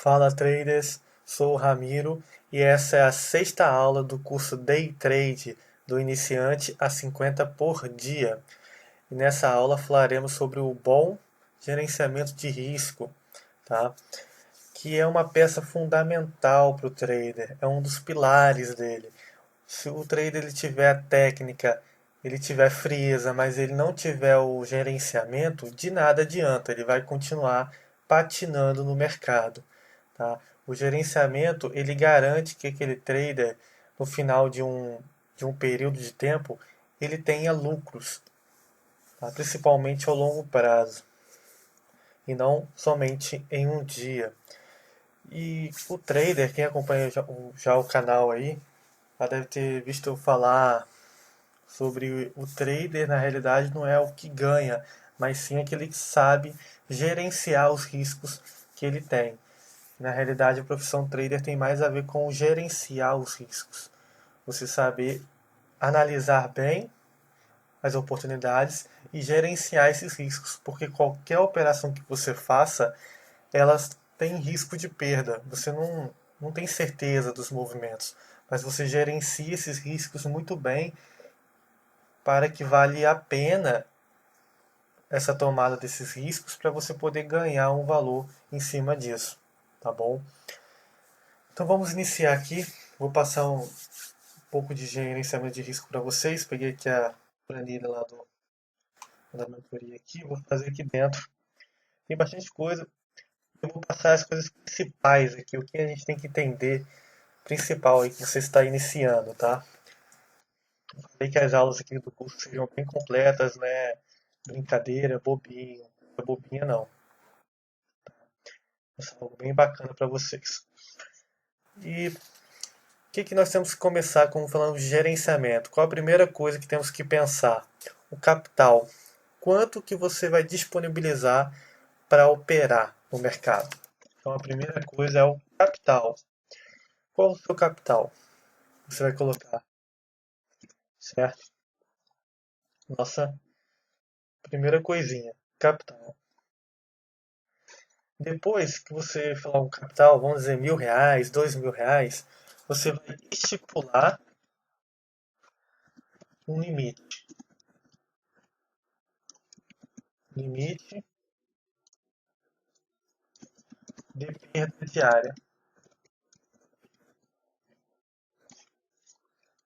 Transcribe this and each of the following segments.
Fala traders, sou o Ramiro e essa é a sexta aula do curso Day Trade do iniciante a 50 por dia. E nessa aula falaremos sobre o bom gerenciamento de risco, tá? Que é uma peça fundamental para o trader, é um dos pilares dele. Se o trader ele tiver a técnica, ele tiver frieza, mas ele não tiver o gerenciamento, de nada adianta, ele vai continuar patinando no mercado. Tá? O gerenciamento ele garante que aquele trader, no final de um período de tempo, ele tenha lucros, tá? Principalmente ao longo prazo, e não somente em um dia. E o trader, quem acompanha já o canal aí, já deve ter visto eu falar sobre o trader, na realidade não é o que ganha, mas sim aquele que sabe gerenciar os riscos que ele tem. Na realidade, a profissão trader tem mais a ver com gerenciar os riscos. Você saber analisar bem as oportunidades e gerenciar esses riscos, porque qualquer operação que você faça, elas têm risco de perda. Você não tem certeza dos movimentos, mas você gerencia esses riscos muito bem para que vale a pena essa tomada desses riscos para você poder ganhar um valor em cima disso, tá bom? Então vamos iniciar aqui. Vou passar um pouco de gerenciamento de risco para vocês. Peguei aqui a planilha lá da mentoria aqui, vou fazer aqui dentro. Tem bastante coisa. Eu vou passar as coisas principais aqui, o que a gente tem que entender principal aí que você está iniciando, tá? Eu falei que as aulas aqui do curso sejam bem completas, né? Brincadeira, bobinho. Não é bobinha não. Vai ser algo bem bacana para vocês. E o que nós temos que começar como falando de gerenciamento? Qual a primeira coisa que temos que pensar? O capital. Quanto que você vai disponibilizar para operar no mercado? Então a primeira coisa é o capital. Qual é o seu capital? Você vai colocar, certo? Nossa primeira coisinha, capital. Depois que você falar um capital, vamos dizer R$ 1.000, R$ 2.000, você vai estipular um limite. Limite de perda diária.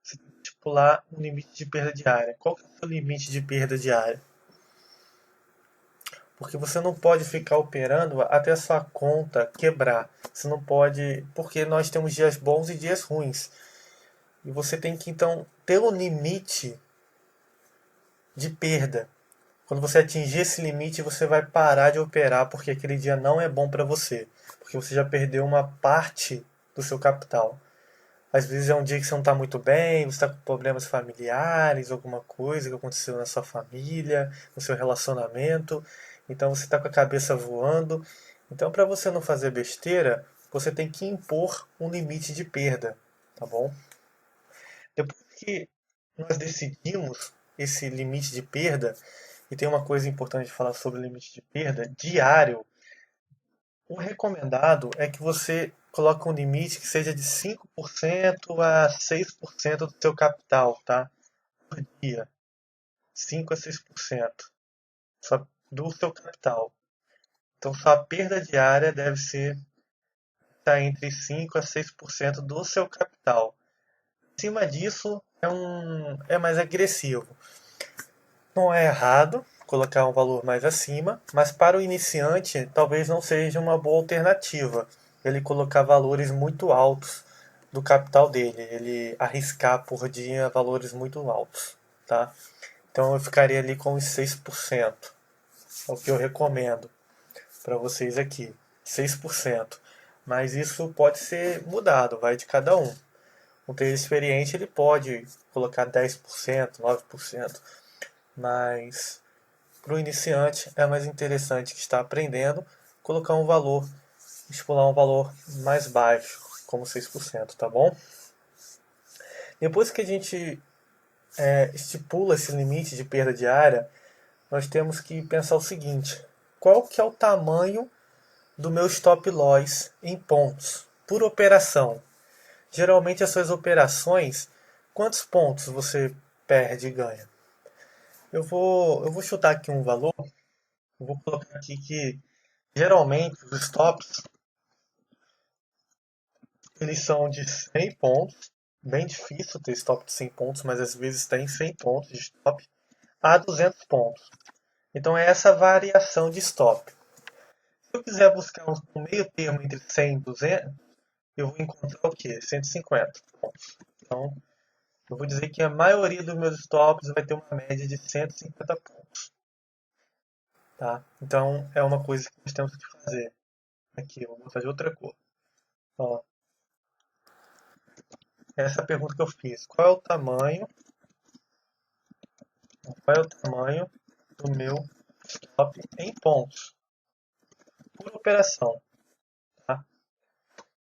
Você tem que estipular um limite de perda diária. Qual que é o seu limite de perda diária? Porque você não pode ficar operando até a sua conta quebrar. Você não pode, porque nós temos dias bons e dias ruins. E você tem que então ter um limite de perda. Quando você atingir esse limite, você vai parar de operar porque aquele dia não é bom para você, porque você já perdeu uma parte do seu capital. Às vezes é um dia que você não está muito bem, você está com problemas familiares, alguma coisa que aconteceu na sua família, no seu relacionamento, então você está com a cabeça voando. Então, para você não fazer besteira, você tem que impor um limite de perda, tá bom? Depois que nós decidimos esse limite de perda, e tem uma coisa importante de falar sobre o limite de perda diário, o recomendado é que você coloque um limite que seja de 5% a 6% do seu capital, tá? Por dia. 5 a 6% só do seu capital. Então, sua perda diária deve ser tá, entre 5 a 6% do seu capital. Acima disso, é mais agressivo. Não é errado colocar um valor mais acima, mas para o iniciante talvez não seja uma boa alternativa ele colocar valores muito altos do capital dele, ele arriscar por dia valores muito altos, tá? Então eu ficaria ali com os 6%, é o que eu recomendo para vocês aqui, 6%. Mas isso pode ser mudado, vai de cada um. Um trader experiente ele pode colocar 10%, 9%, mas para o iniciante é mais interessante que está aprendendo colocar um valor, estipular um valor mais baixo, como 6%, tá bom? Depois que a gente estipula esse limite de perda diária, nós temos que pensar o seguinte: qual que é o tamanho do meu stop loss em pontos por operação. Geralmente as suas operações, quantos pontos você perde e ganha? Eu vou chutar aqui um valor, eu vou colocar aqui que geralmente os stops eles são de 100 pontos, bem difícil ter stop de 100 pontos, mas às vezes tem 100 pontos de stop, a 200 pontos. Então é essa variação de stop. Se eu quiser buscar um meio termo entre 100 e 200, eu vou encontrar o quê? 150 pontos. Então, eu vou dizer que a maioria dos meus stops vai ter uma média de 150 pontos. Tá? Então, é uma coisa que nós temos que fazer. Aqui, eu vou fazer outra cor. Ó, essa é a pergunta que eu fiz. Qual é o tamanho do meu stop em pontos? Por operação. Tá?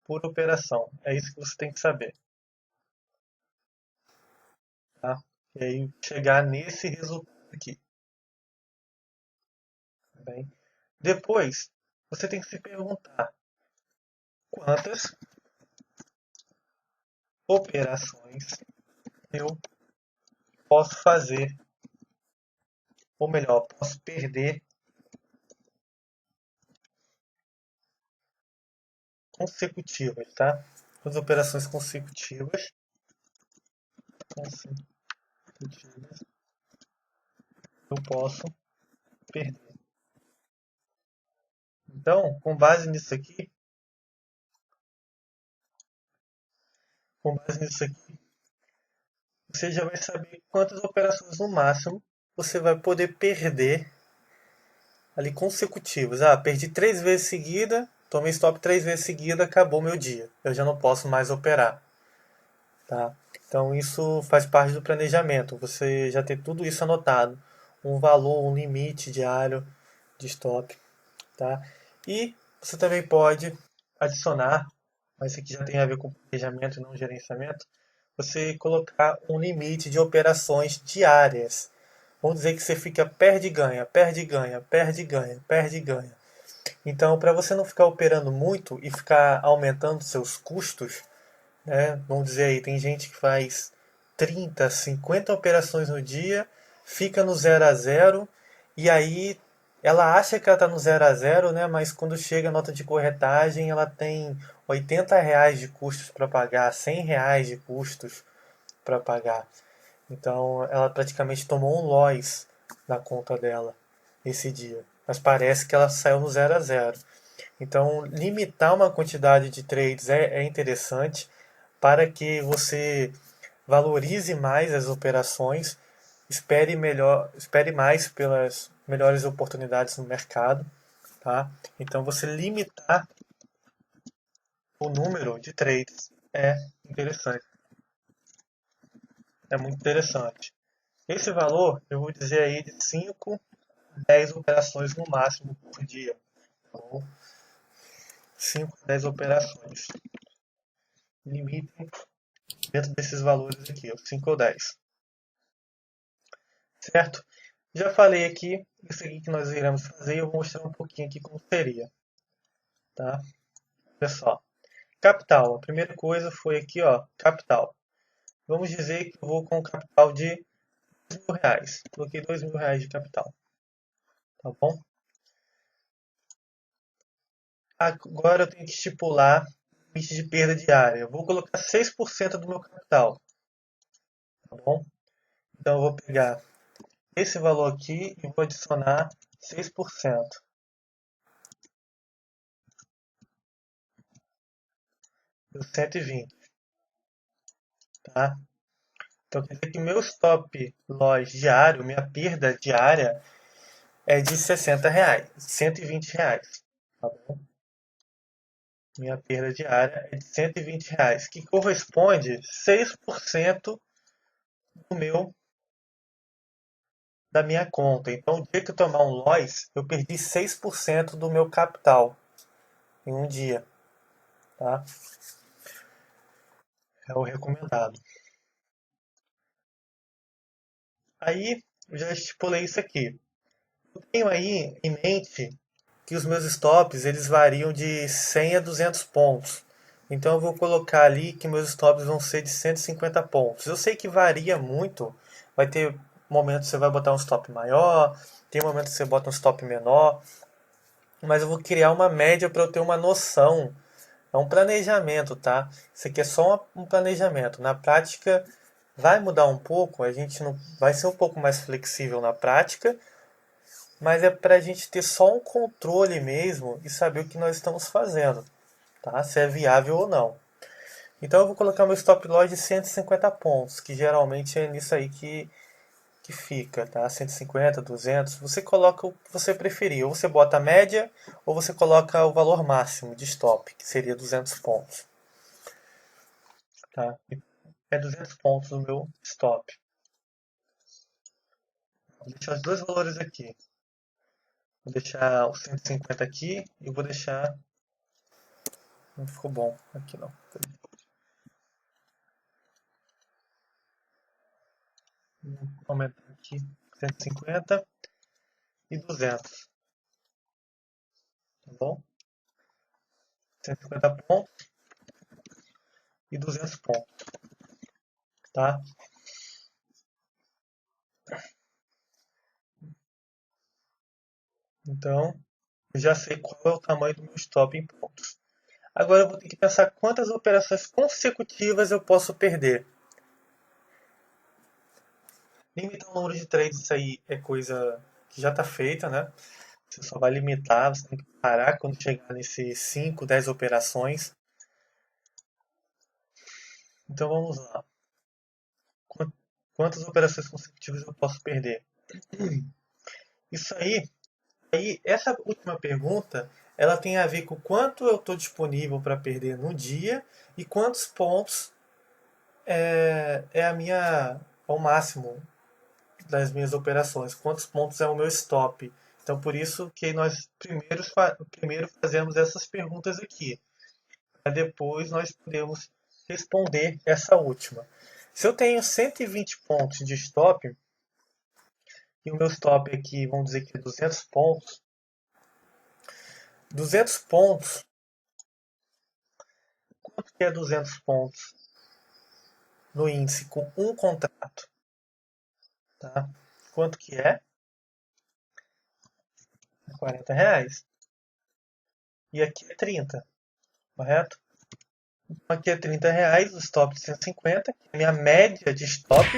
Por operação. É isso que você tem que saber. Tá? E aí, chegar nesse resultado aqui. Tá bem? Depois, você tem que se perguntar quantas operações eu posso fazer, ou melhor, posso perder consecutivas, tá? As operações consecutivas eu posso perder. Então, com base nisso aqui, você já vai saber quantas operações no máximo você vai poder perder ali consecutivas. Ah, perdi 3 vezes seguida, tomei stop 3 vezes seguida, acabou meu dia. Eu já não posso mais operar. Tá? Então isso faz parte do planejamento. Você já ter tudo isso anotado, um valor, um limite diário de stop, tá? E você também pode adicionar, mas isso aqui já tem a ver com planejamento e não gerenciamento, você colocar um limite de operações diárias. Vamos dizer que você fica perde e ganha, perde e ganha, perde e ganha, perde e ganha. Então, para você não ficar operando muito e ficar aumentando seus custos, né? Vamos dizer aí, tem gente que faz 30, 50 operações no dia, fica no 0 a 0 e aí ela acha que ela está no 0 a 0, né? Mas quando chega a nota de corretagem, ela tem R$ 80 de custos para pagar, R$ 100 de custos para pagar. Então ela praticamente tomou um loss na conta dela esse dia. Mas parece que ela saiu no 0 a 0. Então, limitar uma quantidade de trades é interessante para que você valorize mais as operações, espere mais pelas melhores oportunidades no mercado, tá? Então, você limitar o número de trades é interessante, é muito interessante. Esse valor, eu vou dizer aí de 5 a 10 operações no máximo por dia, tá bom? 5 a 10 operações. Limite dentro desses valores aqui, os 5 ou 10. Certo? Já falei aqui, isso aqui que nós iremos fazer, eu vou mostrar um pouquinho aqui como seria. Tá? Olha só. Capital. A primeira coisa foi aqui, ó, capital. Vamos dizer que eu vou com um capital de R$ 2.000. Coloquei R$ 2.000 de capital. Tá bom? Agora eu tenho que estipular o limite de perda diária. Eu vou colocar 6% do meu capital. Tá bom? Então eu vou pegar esse valor aqui e vou adicionar 6%. Deu 120. Tá? Então quer dizer que meu stop loss diário, minha perda diária é de R$ 60, R$ 120. Tá bom? Minha perda diária é de R$ 120, que corresponde 6% do meu da minha conta. Então, o dia que eu tomar um loss, eu perdi 6% do meu capital em um dia, tá? É o recomendado. Aí, eu já estipulei isso aqui. Eu tenho aí em mente que os meus stops eles variam de 100 a 200 pontos. Então eu vou colocar ali que meus stops vão ser de 150 pontos. Eu sei que varia muito, vai ter momentos que você vai botar um stop maior, tem momentos que você bota um stop menor, mas eu vou criar uma média para eu ter uma noção. É um planejamento, tá? Isso aqui é só um planejamento. Na prática vai mudar um pouco, a gente não vai ser um pouco mais flexível na prática, mas é para a gente ter só um controle mesmo e saber o que nós estamos fazendo, tá? Se é viável ou não. Então eu vou colocar meu stop loss de 150 pontos, que geralmente é nisso aí que fica, tá? 150, 200, você coloca o que você preferir. Ou você bota a média, ou você coloca o valor máximo de stop, que seria 200 pontos, tá? É 200 pontos o meu stop. Vou deixar os dois valores aqui. Vou deixar o 150 aqui e vou deixar... Não ficou bom aqui não. Vou aumentar aqui 150 e 200, tá bom? 150 pontos e 200 pontos, tá? Então, eu já sei qual é o tamanho do meu stop em pontos. Agora eu vou ter que pensar quantas operações consecutivas eu posso perder. Limitar o número de trades, isso aí é coisa que já está feita, né? Você só vai limitar, você tem que parar quando chegar nesses 5, 10 operações. Então vamos lá. Quantas operações consecutivas eu posso perder? Isso aí, essa última pergunta, ela tem a ver com quanto eu estou disponível para perder no dia e quantos pontos é o máximo das minhas operações, quantos pontos é o meu stop. Então, por isso que nós primeiro fazemos essas perguntas aqui, para depois nós podemos responder essa última. Se eu tenho 120 pontos de stop, e o meu stop aqui, vamos dizer que é 200 pontos, quanto que é 200 pontos no índice com um contrato? Tá? Quanto que é? R$ 40. E aqui é 30, correto? Aqui é R$ 30, o stop de 150, que é a minha média de stop,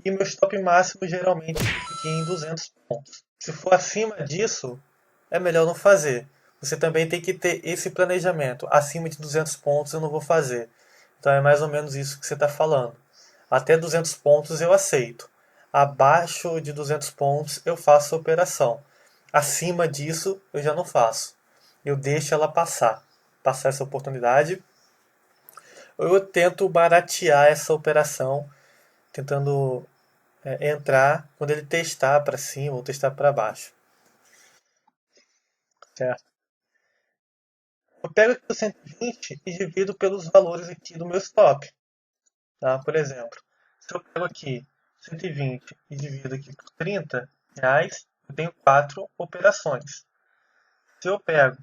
e meu stop máximo geralmente fica aqui em 200 pontos. Se for acima disso, é melhor não fazer. Você também tem que ter esse planejamento. Acima de 200 pontos eu não vou fazer. Então é mais ou menos isso que você está falando. Até 200 pontos eu aceito. Abaixo de 200 pontos eu faço a operação. Acima disso eu já não faço. Eu deixo ela passar essa oportunidade. Eu tento baratear essa operação, tentando entrar quando ele testar para cima ou testar para baixo. Certo? Eu pego aqui o 120 e divido pelos valores aqui do meu stop. Tá? Por exemplo, se eu pego aqui 120 e divido aqui por R$ 30, eu tenho 4 operações. Se eu pego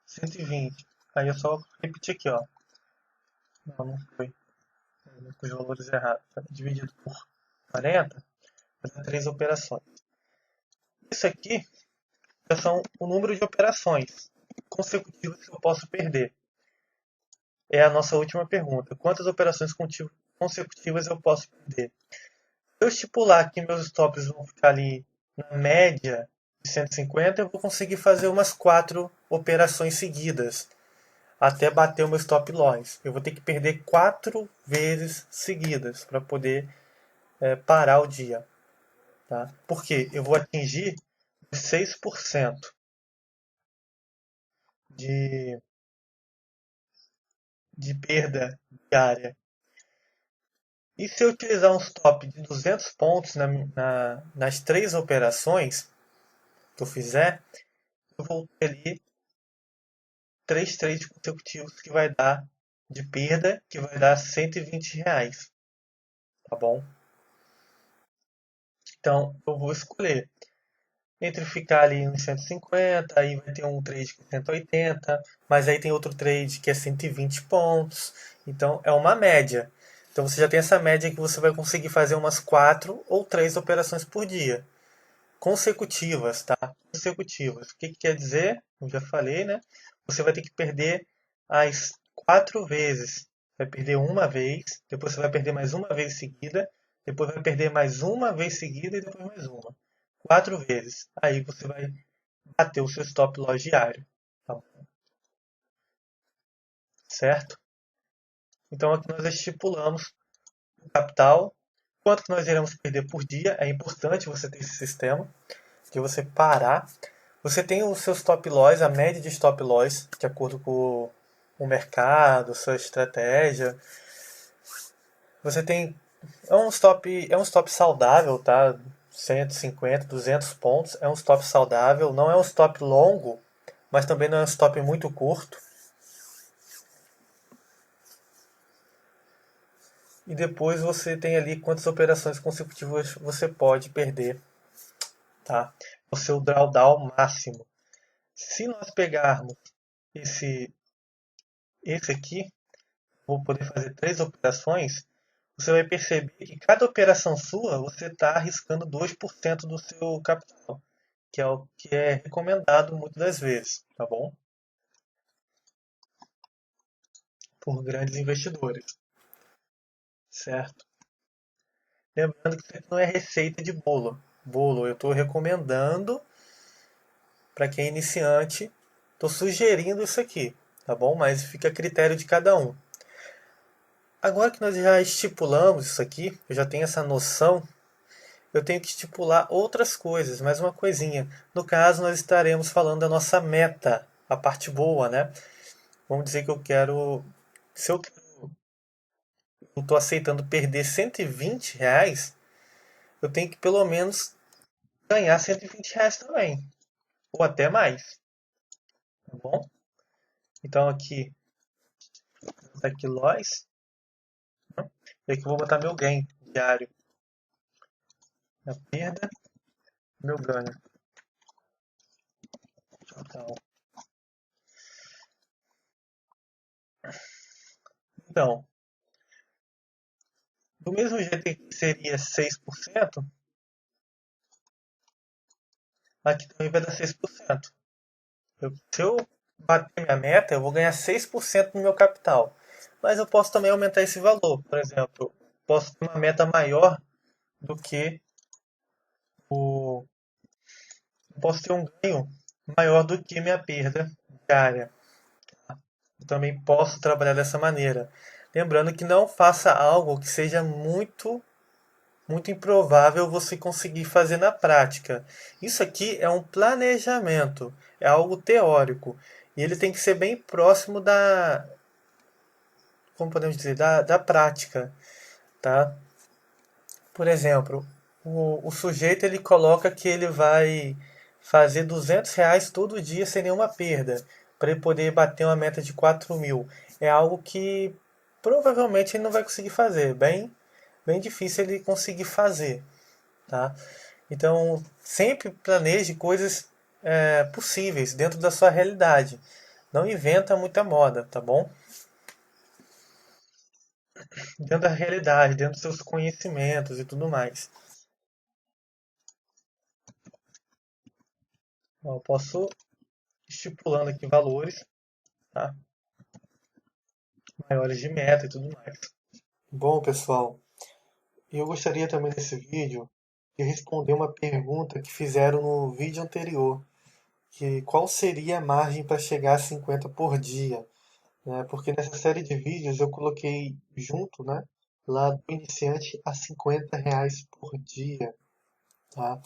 120, aí eu só repetir aqui, ó. Não foi. Com os valores errados. Dividido por 40, vai dar 3 operações. Isso aqui são o número de operações consecutivas que eu posso perder. É a nossa última pergunta. Quantas operações consecutivas eu posso perder? Se eu estipular que meus stops vão ficar ali na média de 150, eu vou conseguir fazer umas 4 operações seguidas até bater o meu stop loss. Eu vou ter que perder 4 vezes seguidas para poder parar o dia. Tá? Porque eu vou atingir 6% de, de perda diária. E se eu utilizar um stop de 200 pontos nas 3 operações que eu fizer, eu vou ter ali 3 trades consecutivos que vai dar de perda, que vai dar R$ 120, tá bom? Então eu vou escolher Entre ficar ali em 150, aí vai ter um trade que é 180, mas aí tem outro trade que é 120 pontos. Então é uma média. Então você já tem essa média que você vai conseguir fazer umas 4 ou 3 operações por dia. Consecutivas, tá? Consecutivas. O que quer dizer? Eu já falei, né? Você vai ter que perder as 4 vezes. Vai perder uma vez, depois você vai perder mais uma vez seguida, depois vai perder mais uma vez seguida e depois mais uma. 4 vezes. Aí você vai bater o seu stop loss diário. Tá? Certo? Então aqui nós estipulamos o capital, quanto que nós iremos perder por dia. É importante você ter esse sistema de você parar. Você tem os seus stop loss, a média de stop loss, de acordo com o mercado, sua estratégia. Você tem é um stop saudável, tá? 150, 200 pontos, é um stop saudável, não é um stop longo, mas também não é um stop muito curto. E depois você tem ali quantas operações consecutivas você pode perder, tá? O seu drawdown máximo. Se nós pegarmos esse esse aqui, vou poder fazer 3 operações, você vai perceber que cada operação sua você está arriscando 2% do seu capital, que é o que é recomendado muitas das vezes, tá bom? Por grandes investidores, certo? Lembrando que isso aqui não é receita de bolo. Bolo, eu estou recomendando para quem é iniciante, estou sugerindo isso aqui, tá bom? Mas fica a critério de cada um. Agora que nós já estipulamos isso aqui, eu já tenho essa noção, eu tenho que estipular outras coisas, mais uma coisinha. No caso, nós estaremos falando da nossa meta, a parte boa, né? Vamos dizer que eu quero. Se eu estou aceitando perder R$ 120, eu tenho que pelo menos ganhar R$ 120 também. Ou até mais, tá bom? Então aqui loss, e aqui eu vou botar meu gain diário. A perda, meu ganho total. Então, do mesmo jeito que seria 6%, aqui também vai dar 6%. Se eu bater minha meta, eu vou ganhar 6% no meu capital. Mas eu posso também aumentar esse valor. Por exemplo, eu posso ter uma meta maior do que o. Eu posso ter um ganho maior do que minha perda diária. Eu também posso trabalhar dessa maneira. Lembrando que não faça algo que seja muito improvável você conseguir fazer na prática. Isso aqui é um planejamento, é algo teórico. E ele tem que ser bem próximo como podemos dizer, da prática, tá? Por exemplo, o sujeito ele coloca que ele vai fazer R$ 200 todo dia sem nenhuma perda, para ele poder bater uma meta de 4.000. É algo que provavelmente ele não vai conseguir fazer, bem difícil ele conseguir fazer, tá? Então, sempre planeje coisas possíveis dentro da sua realidade. Não inventa muita moda, tá bom? Dentro da realidade, dentro dos seus conhecimentos e tudo mais. Eu posso estipulando aqui valores, tá? Maiores de meta e tudo mais. Bom, pessoal, eu gostaria também nesse vídeo de responder uma pergunta que fizeram no vídeo anterior, que qual seria a margem para chegar a 50 por dia, né? Porque nessa série de vídeos eu coloquei junto, né, lá do iniciante a R$ 50 por dia, tá?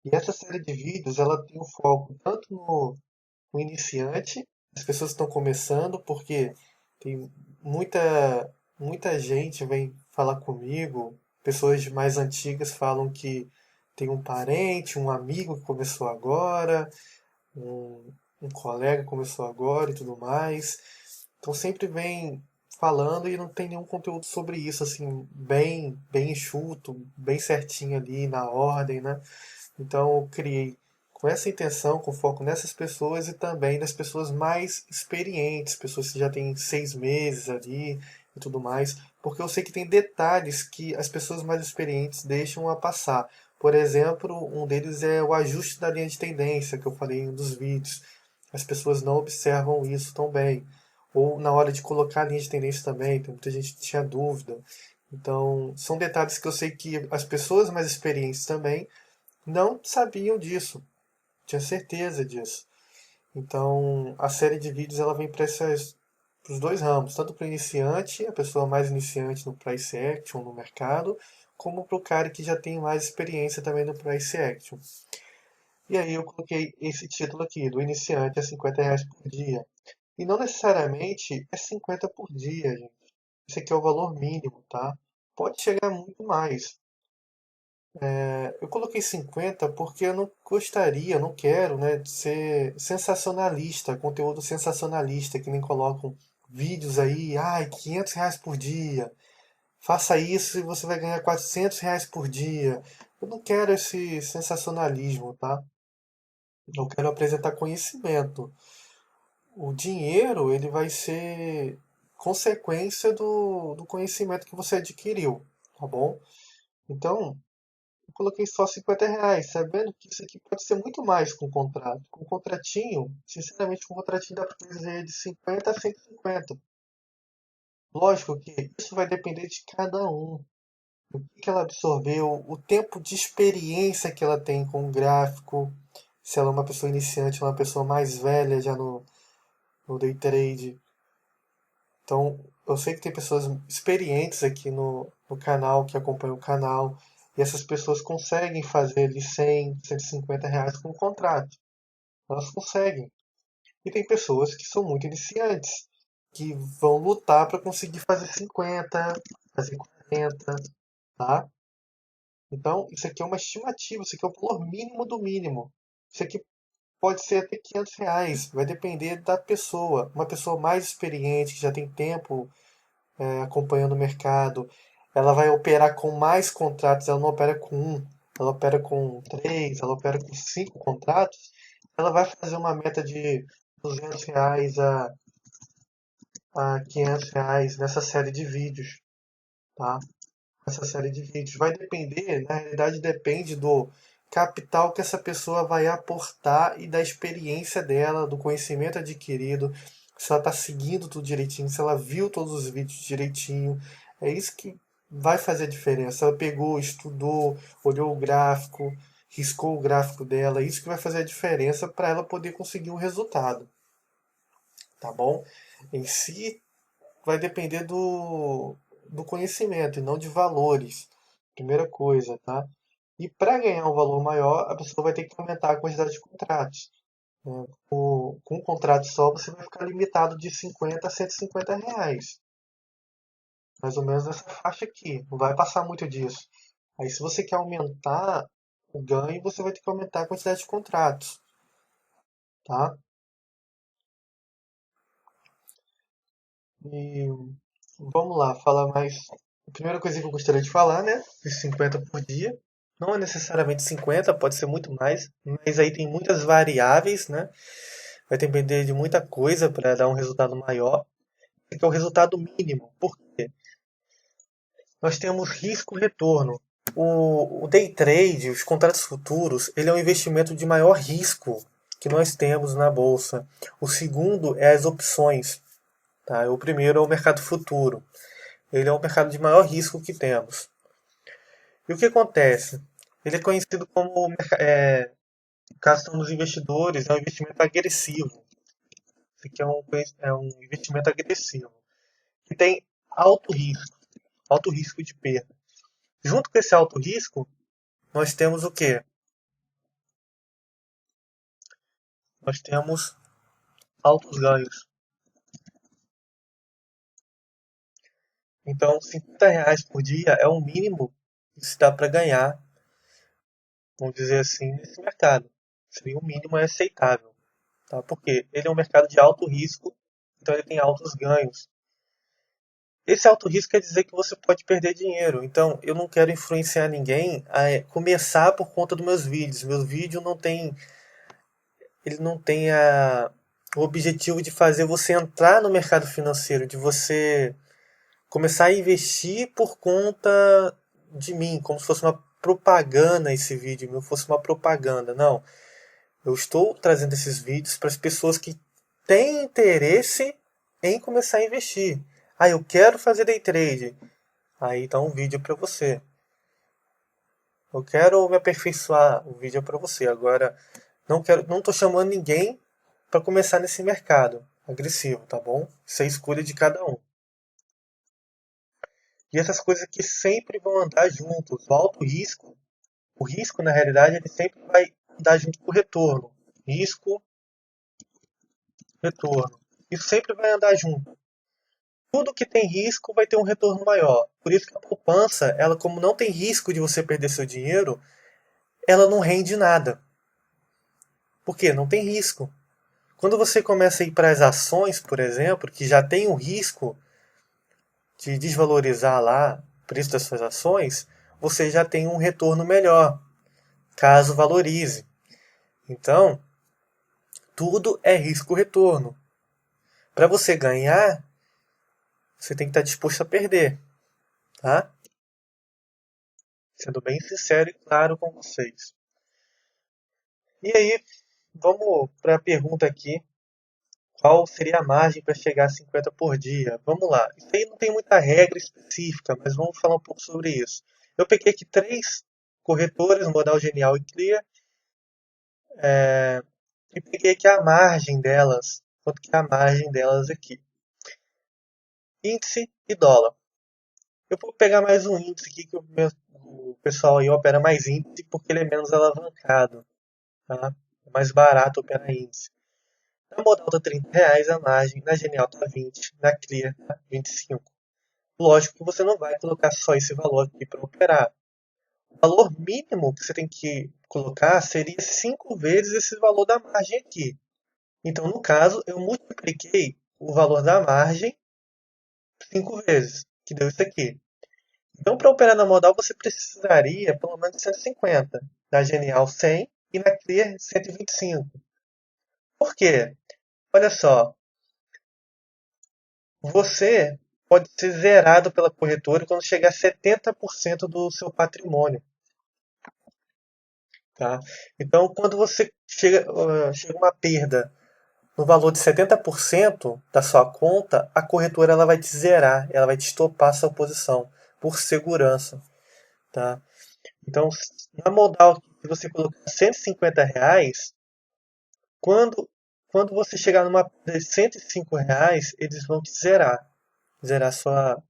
E essa série de vídeos ela tem um foco tanto no iniciante, as pessoas estão começando, porque tem muita gente vem falar comigo, pessoas mais antigas falam que tem um parente, um amigo que começou agora, um colega que começou agora e tudo mais. Então sempre vem falando e não tem nenhum conteúdo sobre isso, assim, bem enxuto, bem certinho ali na ordem, né? Então eu criei com essa intenção, com foco nessas pessoas e também nas pessoas mais experientes, pessoas que já têm 6 meses ali e tudo mais, porque eu sei que tem detalhes que as pessoas mais experientes deixam a passar. Por exemplo, um deles é o ajuste da linha de tendência, que eu falei em um dos vídeos. As pessoas não observam isso tão bem. Ou na hora de colocar a linha de tendência também, tem muita gente que tinha dúvida. Então, são detalhes que eu sei que as pessoas mais experientes também não sabiam disso, tinha certeza disso. Então, a série de vídeos ela vem para os dois ramos, tanto para o iniciante, a pessoa mais iniciante no price action no mercado, como para o cara que já tem mais experiência também no price action. E aí eu coloquei esse título aqui, do iniciante a R$ 50 por dia. E não necessariamente é 50 por dia, gente. Esse aqui é o valor mínimo, tá? Pode chegar muito mais. Eu coloquei 50 porque eu não gostaria, não quero, né, de ser sensacionalista, conteúdo sensacionalista, que nem colocam vídeos aí, ai, R$ 500 por dia, faça isso e você vai ganhar R$ 400 por dia. Eu não quero esse sensacionalismo, tá? Eu quero apresentar conhecimento. O dinheiro, ele vai ser consequência do conhecimento que você adquiriu, tá bom? Então, eu coloquei só R$ 50, sabendo que isso aqui pode ser muito mais com o contrato. Com o contratinho, sinceramente, com o contratinho dá para fazer de 50 a 150. Lógico que isso vai depender de cada um. O que ela absorveu, o tempo de experiência que ela tem com o gráfico, se ela é uma pessoa iniciante ou uma pessoa mais velha já no day trade. Então, eu sei que tem pessoas experientes aqui no canal, que acompanham o canal, e essas pessoas conseguem fazer de 100, R$ 150 com o contrato. Elas conseguem. E tem pessoas que são muito iniciantes, que vão lutar para conseguir fazer 50, fazer 40, tá? Então, isso aqui é uma estimativa, isso aqui é o valor mínimo do mínimo. Isso aqui pode ser até R$ 500, vai depender da pessoa. Uma pessoa mais experiente, que já tem tempo acompanhando o mercado, ela vai operar com mais contratos, ela não opera com um, ela opera com três, ela opera com 5 contratos, ela vai fazer uma meta de R$ 200 a R$ 500 nessa série de vídeos, tá? Essa série de vídeos. Vai depender, na realidade depende do capital que essa pessoa vai aportar e da experiência dela, do conhecimento adquirido, se ela está seguindo tudo direitinho, se ela viu todos os vídeos direitinho. É isso que vai fazer a diferença. Ela pegou, estudou, olhou o gráfico, riscou o gráfico dela. É isso que vai fazer a diferença para ela poder conseguir um resultado, tá bom? Em si, vai depender do conhecimento e não de valores. Primeira coisa, tá? E para ganhar um valor maior, a pessoa vai ter que aumentar a quantidade de contratos. Com um contrato só, você vai ficar limitado de 50 a R$ 150. Mais ou menos nessa faixa aqui. Não vai passar muito disso. Aí, se você quer aumentar o ganho, você vai ter que aumentar a quantidade de contratos, tá? E vamos lá, falar mais. A primeira coisa que eu gostaria de falar, né? Os 50 por dia. Não é necessariamente 50, pode ser muito mais, mas aí tem muitas variáveis, né? Vai depender de muita coisa para dar um resultado maior. Esse é o resultado mínimo. Por quê? Nós temos risco-retorno. O day trade, os contratos futuros, ele é um investimento de maior risco que nós temos na bolsa. O segundo é as opções. Tá? O primeiro é o mercado futuro. Ele é o mercado de maior risco que temos. E o que acontece? Ele é conhecido como caso dos investidores, é um investimento agressivo. Isso aqui é um investimento agressivo, que tem alto risco de perda. Junto com esse alto risco, nós temos o quê? Nós temos altos ganhos. Então, R$ 50 por dia é o mínimo que se dá para ganhar, vamos dizer assim, nesse mercado. Seria o mínimo aceitável. Tá? Porque ele é um mercado de alto risco, então ele tem altos ganhos. Esse alto risco quer dizer que você pode perder dinheiro. Então, eu não quero influenciar ninguém a começar por conta dos meus vídeos. Meu vídeo não tem ele não tem o objetivo de fazer você entrar no mercado financeiro, de você começar a investir por conta de mim, como se fosse uma propaganda esse vídeo, meu fosse uma propaganda. Não, eu estou trazendo esses vídeos para as pessoas que têm interesse em começar a investir. Ah, eu quero fazer day trade. Aí tá um vídeo para você. Eu quero me aperfeiçoar, o vídeo é para você. Agora, não tô chamando ninguém para começar nesse mercado agressivo, tá bom? Isso é escolha de cada um. E essas coisas que sempre vão andar juntos. O risco na realidade, ele sempre vai andar junto com o retorno. Risco, retorno. Isso sempre vai andar junto. Tudo que tem risco vai ter um retorno maior. Por isso que a poupança, ela como não tem risco de você perder seu dinheiro, ela não rende nada. Por quê? Não tem risco. Quando você começa a ir para as ações, por exemplo, que já tem um risco de desvalorizar lá o preço das suas ações, você já tem um retorno melhor, caso valorize. Então, tudo é risco-retorno. Para você ganhar, você tem que estar disposto a perder, tá? Sendo bem sincero e claro com vocês. E aí, vamos para a pergunta aqui. Qual seria a margem para chegar a 50 por dia? Vamos lá. Isso aí não tem muita regra específica, mas vamos falar um pouco sobre isso. Eu peguei aqui 3 corretoras, Modal, Genial e Clear, e peguei aqui a margem delas. Quanto que é a margem delas aqui? Índice e dólar. Eu vou pegar mais um índice aqui, que o pessoal aí opera mais índice, porque ele é menos alavancado. Tá? É mais barato operar índice. Na Modal tá R$ 30, a margem. Na Genial tá 20, na Clear tá 25. Lógico que você não vai colocar só esse valor aqui para operar. O valor mínimo que você tem que colocar seria 5 vezes esse valor da margem aqui. Então, no caso, eu multipliquei o valor da margem 5 vezes, que deu isso aqui. Então, para operar na Modal, você precisaria pelo menos 150. Na Genial, 100 e na Clear, 125. Por quê? Olha só, você pode ser zerado pela corretora quando chegar a 70% do seu patrimônio. Tá? Então, quando você chega uma perda no valor de 70% da sua conta, a corretora ela vai te zerar, ela vai te estopar a sua posição, por segurança. Tá? Então, na Modal, se você colocar R$ 150, quando, quando você chegar numa perda de R$ 105, eles vão te zerar sua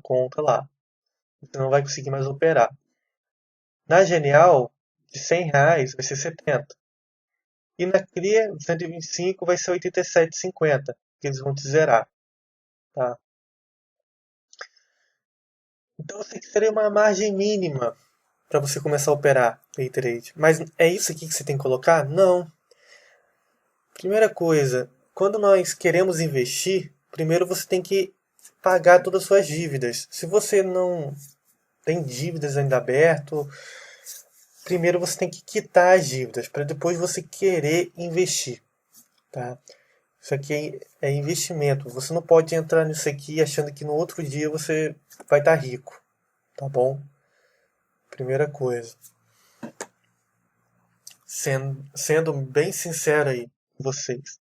conta lá. Você não vai conseguir mais operar. Na Genial, de R$ 100 vai ser 70. E na Clear, 125 vai ser 87,50, que eles vão te zerar. Tá? Então, isso aqui seria uma margem mínima para você começar a operar day trade. Mas é isso aqui que você tem que colocar? Não. Primeira coisa, quando nós queremos investir, primeiro você tem que pagar todas as suas dívidas. Se você não tem dívidas ainda aberto, primeiro você tem que quitar as dívidas para depois você querer investir. Tá? Isso aqui é investimento. Você não pode entrar nisso aqui achando que no outro dia você vai estar rico. Tá bom? Primeira coisa. Sendo bem sincero aí com vocês.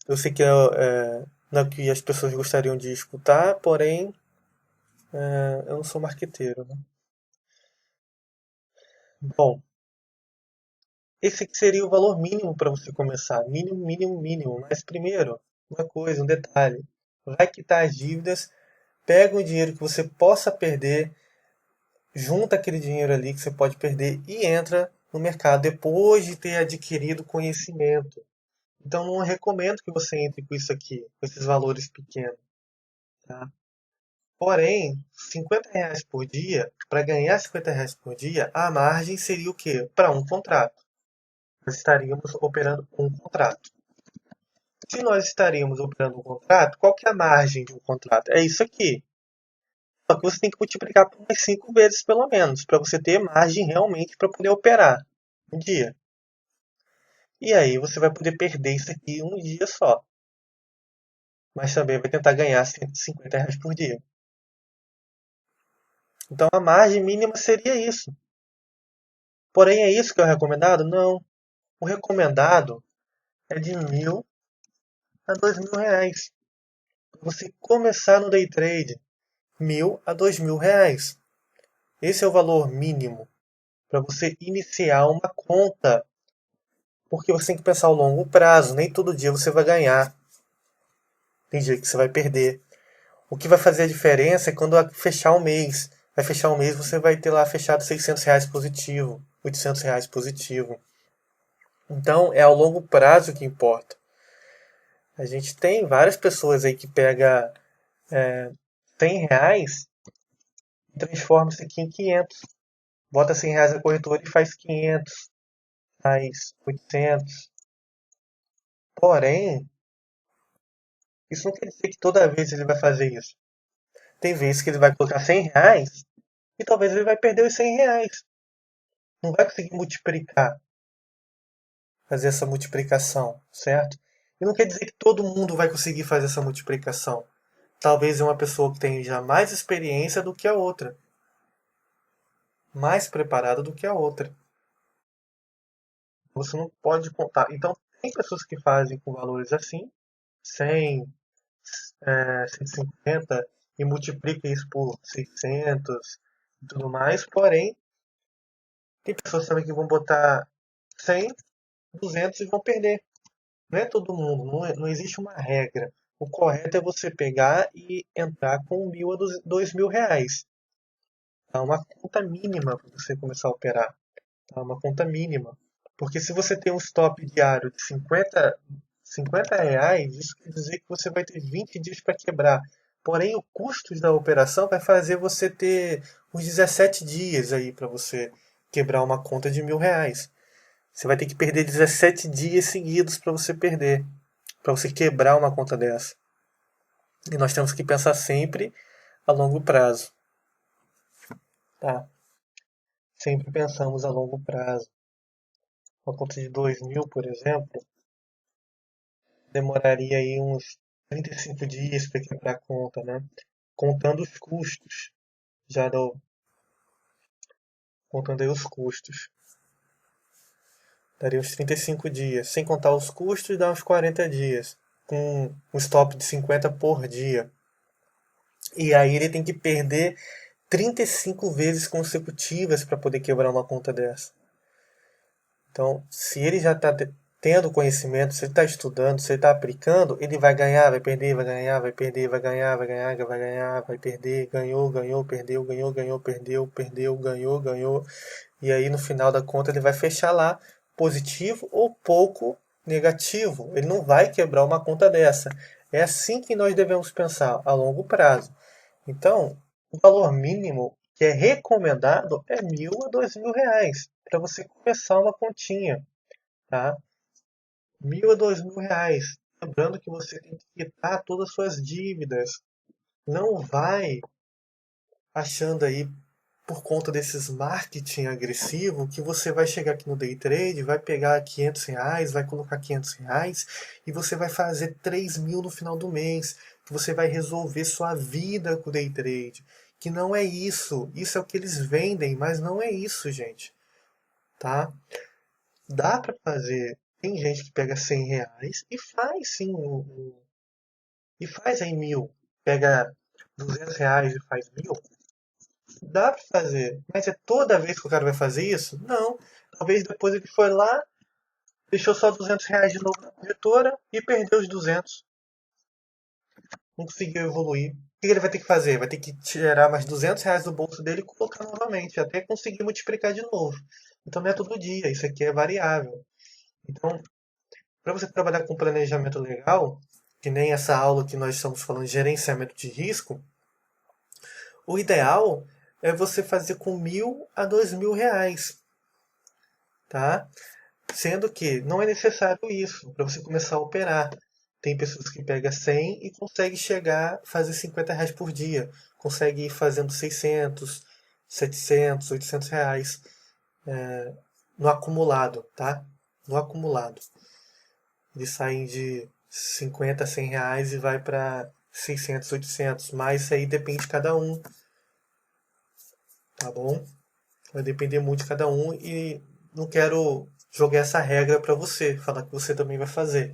Eu sei que não é o que as pessoas gostariam de escutar, porém eu não sou marqueteiro. Né? Bom, esse aqui seria o valor mínimo para você começar. Mínimo, mínimo, mínimo. Mas primeiro, uma coisa, um detalhe. Vai quitar as dívidas, pega o dinheiro que você possa perder, junta aquele dinheiro ali que você pode perder e entra no mercado depois de ter adquirido conhecimento. Então não recomendo que você entre com isso aqui, com esses valores pequenos. Tá? Porém, R$ 50 por dia, para ganhar R$ 50 por dia, a margem seria o quê? Para um contrato. Nós estaríamos operando um contrato. Se nós estaríamos operando um contrato, qual que é a margem de um contrato? É isso aqui. Só que você tem que multiplicar por umas 5 vezes, pelo menos, para você ter margem realmente para poder operar um dia. E aí você vai poder perder isso aqui em um dia só. Mas também vai tentar ganhar R$ 150 por dia. Então a margem mínima seria isso. Porém, é isso que é o recomendado? Não. O recomendado é de 1.000 a R$ 2.000. Para você começar no day trade, 1.000 a R$ 2.000. Esse é o valor mínimo para você iniciar uma conta. Porque você tem que pensar ao longo prazo. Nem todo dia você vai ganhar. Tem dia que você vai perder. O que vai fazer a diferença é quando fechar o mês. Vai fechar o mês, você vai ter lá fechado R$ 600 positivo, R$ 800 positivo. Então é ao longo prazo que importa. A gente tem várias pessoas aí que pega R$ 100 e transforma isso aqui em 500. Bota R$ 100 na corretora e faz 500, faz 800. Porém, isso não quer dizer que toda vez ele vai fazer isso. Tem vezes que ele vai colocar R$ 100 e talvez ele vai perder os R$ 100. Não vai conseguir multiplicar, fazer essa multiplicação, certo? E não quer dizer que todo mundo vai conseguir fazer essa multiplicação. Talvez é uma pessoa que tenha já mais experiência do que a outra, mais preparada do que a outra. Você não pode contar. Então, tem pessoas que fazem com valores assim, 100, 150, e multiplicam isso por 600 e tudo mais. Porém, tem pessoas também que vão botar 100, 200 e vão perder. Não é todo mundo, não existe uma regra. O correto é você pegar e entrar com 1.000 a R$ 2.000. Tá uma conta mínima para você começar a operar. Tá uma conta mínima. Porque se você tem um stop diário de R$ 50, isso quer dizer que você vai ter 20 dias para quebrar. Porém, o custo da operação vai fazer você ter uns 17 dias aí para você quebrar uma conta de R$ 1.000. Você vai ter que perder 17 dias seguidos para você perder, para você quebrar uma conta dessa. E nós temos que pensar sempre a longo prazo, tá? Sempre pensamos a longo prazo. Uma conta de 2.000, por exemplo, demoraria aí uns 35 dias para quebrar a conta, né? Contando os custos, já do, contando aí os custos. Daria uns 35 dias. Sem contar os custos, dá uns 40 dias. Com um stop de 50 por dia. E aí ele tem que perder 35 vezes consecutivas para poder quebrar uma conta dessa. Então, se ele já está tendo conhecimento, se ele está estudando, se ele está aplicando, ele vai ganhar, vai perder, vai ganhar, vai perder, vai ganhar, vai ganhar, vai ganhar, vai perder, ganhou, ganhou, perdeu, ganhou, ganhou, perdeu, perdeu, ganhou, ganhou. E aí no final da conta ele vai fechar lá positivo ou pouco negativo. Ele não vai quebrar uma conta dessa. É assim que nós devemos pensar a longo prazo. Então, o valor mínimo que é recomendado é 1.000 a R$ 2.000 para você começar uma continha, tá? 1.000 a R$ 2.000. Lembrando que você tem que quitar todas as suas dívidas. Não vai achando aí por conta desses marketing agressivo que você vai chegar aqui no day trade, vai pegar R$ 500, vai colocar R$ 500 e você vai fazer 3.000 no final do mês, que você vai resolver sua vida com o day trade. Que não é isso. Isso é o que eles vendem, mas não é isso, gente. Tá? Dá para fazer. Tem gente que pega R$ 100 e faz sim. E faz aí 1.000. Pega R$ 200 e faz 1.000. Dá para fazer, mas é toda vez que o cara vai fazer isso? Não. Talvez depois ele foi lá, deixou só R$ 200 de novo na corretora e perdeu os 200. Não conseguiu evoluir. O que ele vai ter que fazer? Vai ter que tirar mais R$ 200 do bolso dele e colocar novamente, até conseguir multiplicar de novo. Então não é todo dia, isso aqui é variável. Então, para você trabalhar com planejamento legal, que nem essa aula que nós estamos falando de gerenciamento de risco, o ideal é você fazer com 1.000 a R$ 2.000, tá? Sendo que não é necessário isso para você começar a operar. Tem pessoas que pegam 100 e conseguem chegar a fazer R$ 50 por dia. Consegue ir fazendo 600, 700, R$ 800 no acumulado, tá? no acumulado. Eles saem de 50 a 100 reais e vai para 600, 800. Mas isso aí depende de cada um, tá bom? Vai depender muito de cada um e não quero jogar essa regra para você, falar que você também vai fazer.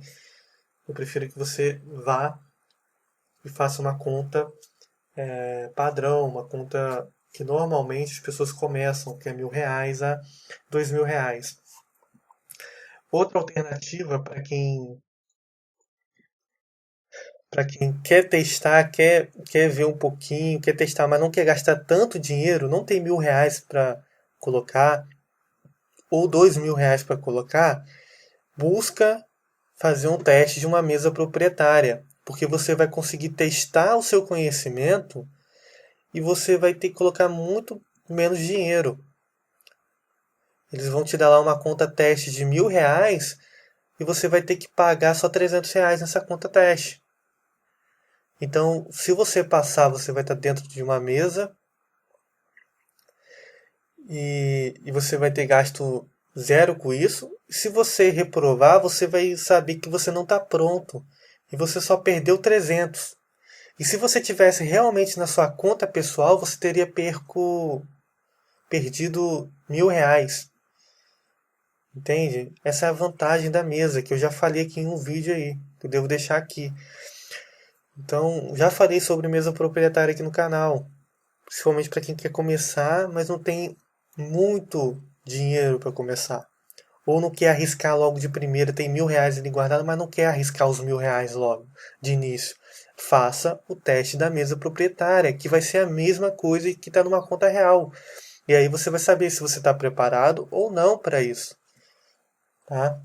Eu prefiro que você vá e faça uma conta padrão, uma conta que normalmente as pessoas começam, que é R$ 1.000 a R$ 2.000. Outra alternativa para quem quer testar, quer ver um pouquinho, quer testar, mas não quer gastar tanto dinheiro, não tem R$ 1.000 para colocar ou R$ 2.000 para colocar, busca fazer um teste de uma mesa proprietária, porque você vai conseguir testar o seu conhecimento e você vai ter que colocar muito menos dinheiro. Eles vão te dar lá uma conta teste de R$ 1.000 e você vai ter que pagar só R$ 300 nessa conta teste. Então, se você passar, você vai estar dentro de uma mesa e você vai ter gasto zero com isso. Se você reprovar, você vai saber que você não está pronto e você só perdeu 300. E se você tivesse realmente na sua conta pessoal, você teria perdido R$ 1.000. Entende? Essa é a vantagem da mesa, que eu já falei aqui em um vídeo aí, que eu devo deixar aqui. Então, já falei sobre mesa proprietária aqui no canal, principalmente para quem quer começar, mas não tem muito dinheiro para começar. Ou não quer arriscar logo de primeira, tem R$ 1.000 ali guardado, mas não quer arriscar os R$ 1.000 logo, de início. Faça o teste da mesa proprietária, que vai ser a mesma coisa que está numa conta real. E aí você vai saber se você está preparado ou não para isso. Tá?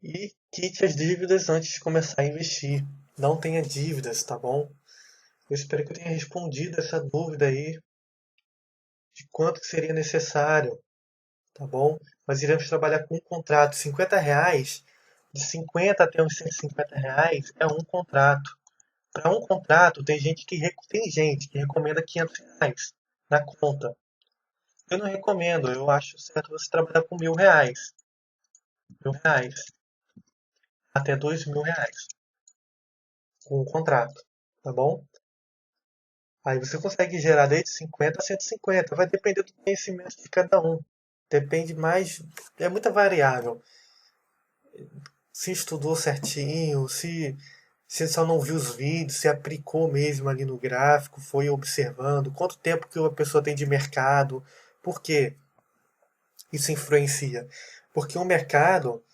E quite as dívidas antes de começar a investir. Não tenha dívidas, tá bom? Eu espero que eu tenha respondido essa dúvida aí de quanto que seria necessário, tá bom? Nós iremos trabalhar com um contrato. R$ 50, de 50 até uns R$ 150 é um contrato. Para um contrato, tem gente que recomenda R$ 500 na conta. Eu não recomendo, eu acho certo você trabalhar com R$ 1.000. R$ 1.000 até R$ 2.000 com um contrato, tá bom? Aí você consegue gerar desde 50 a 150. Vai depender do conhecimento de cada um. Depende mais, é muita variável. Se estudou certinho, se só não viu os vídeos, se aplicou mesmo ali no gráfico, foi observando, quanto tempo que uma pessoa tem de mercado. Por quê? Isso influencia. Porque o mercado,